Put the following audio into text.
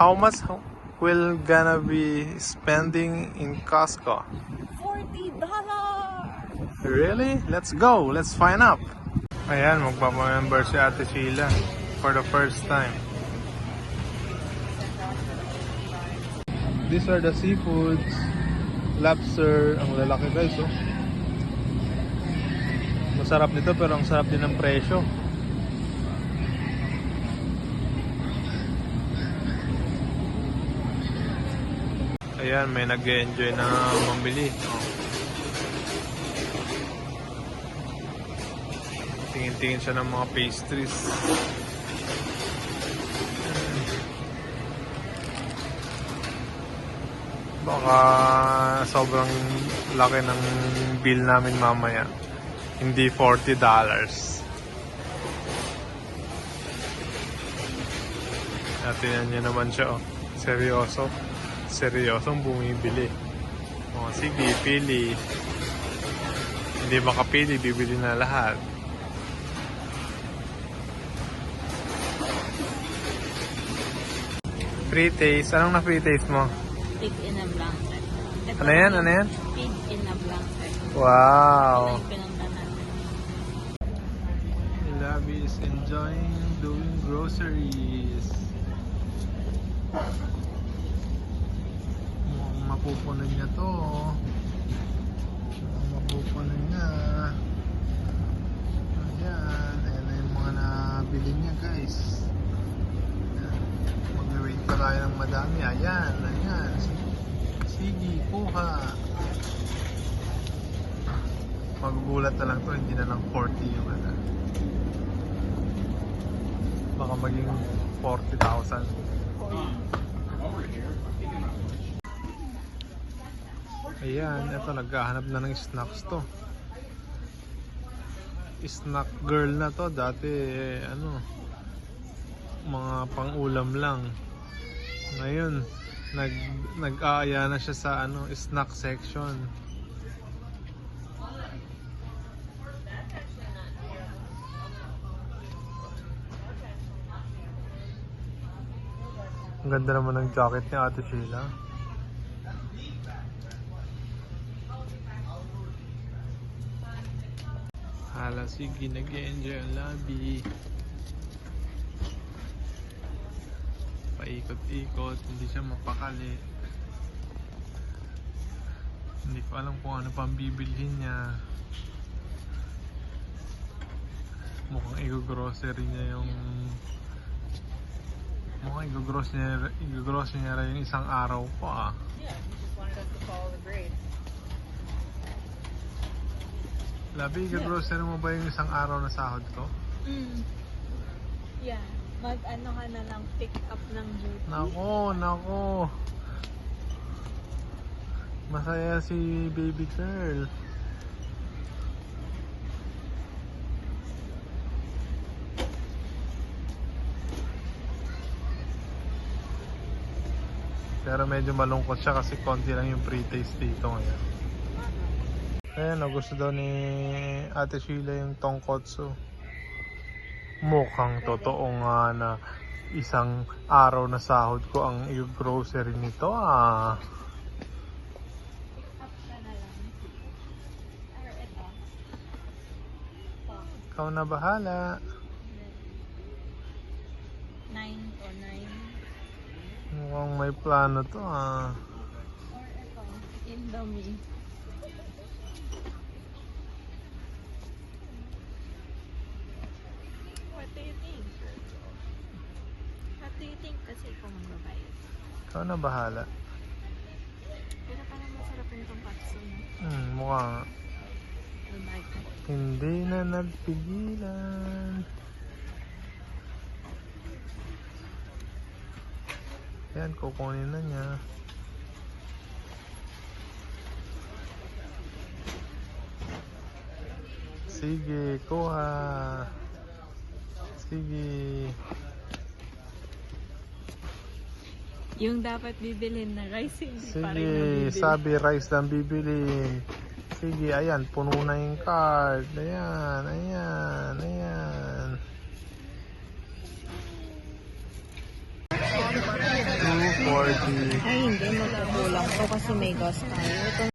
how much will gonna be spending in Costco? $40! Really? Let's go. Let's find out. Ayan, magpapamember si Ate Sheila for the first time. These are the seafoods. Lobster. Ang lalaki guys, oh. Masarap nito pero ang sarap din ng presyo. Ayan, may nag-enjoy na mamili. Oh. Tingin-tingin siya ng mga pastries. Baka sobrang laki ng bill namin mamaya. Hindi $40. Tingnan niya naman siya, oh. Seryoso. Seryosong bumibili. Oh, sige, pili. Hindi makapili, bibili na lahat. Free taste. Anong na-free taste mo? Pig in a blanket. Ano yan? Ano yan? Pig in a blanket. Wow! Ito yung pinunta natin. Labi is enjoying doing groceries. Mukhang mapupunan niya to. Mukhang mapupunan niya. Ayan. Ayan na yung mga nabili niya guys. Mag-wait pa tayo ng madami. Ayan. Ayan. Sige, kuha. Magugulat na lang to. Hindi na lang 40 yung ano. Baka maging 40,000. Ayan, ito naghahanap na ng snacks to. Snack girl na to. Dati ano, mga pang-ulam lang. Ngayon, nag-aaya na siya sa ano, snack section. Ang ganda naman ng jacket ni Ate Sheila. Hala, sige, nag-enjoy ang lobby. Paikot-ikot, hindi siya mapakali. Hindi ko alam kung ano pang bibilhin niya. Mukhang i-grocery niya yung... Mukhang i-grocery niya rin yung isang araw pa. Yeah, he just wanted us to follow the grade. Labi, i-grocery mo ba yung isang araw na sahod ko? Yeah, mag-ano ka na lang, pick up ng duty. Nako. Masaya si baby girl. Pero medyo malungkot siya kasi konti lang yung pre-taste dito ngayon. Ayan, gusto daw ni Ate Sheila yung tonkotsu. Mukhang totoo nga na isang araw na sahod ko ang i-grocery nito ah. Up ka na lang. Or ito. Ikaw na bahala. 9 o 9. Mukhang may plano to ah. Or ito, Indomie. What do you think? What do you think kasi ikaw magbabayad? Ikaw na bahala. Pero parang masarap yung tonkatsu mo. Mukha nga. I like it. Hindi na nagpigilan. Yan, kukunin na niya. Sige, kuha. Sige. Yung dapat bibilhin na rice, hindi pa rin Sige, nabibili. sabi rice lang bibilin. Sige, ayan, puno na yung card. Ayan, ayan, ayan. 4G. Ay, hindi. Magkukulang to kasi may gas tayo. Ito